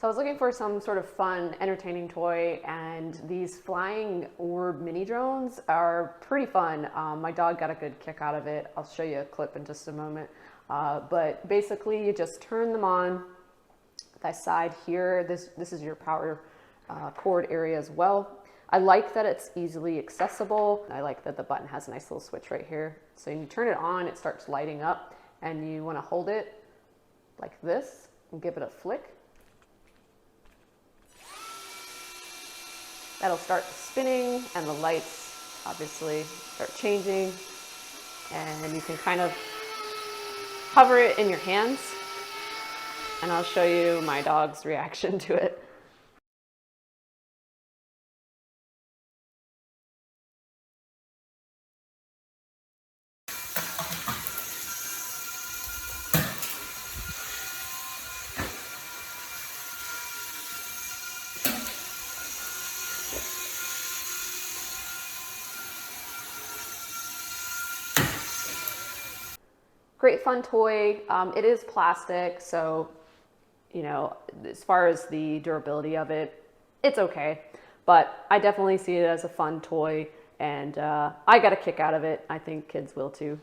So I was looking for some sort of fun, entertaining toy, and these flying orb mini drones are pretty fun. My dog got a good kick out of it. I'll show you a clip in just a moment. But basically, you just turn them on. The side here, this is your power cord area as well. I like that it's easily accessible. I like that the button has a nice little switch right here. So when you turn it on, it starts lighting up, and you want to hold it like this and give it a flick. That'll start spinning, and the lights obviously start changing, and you can kind of hover it in your hands, and I'll show you my dog's reaction to it. Great fun toy. It is plastic, so you know, as far as the durability of it, it's okay. But I definitely see it as a fun toy, and I got a kick out of it. I think kids will too.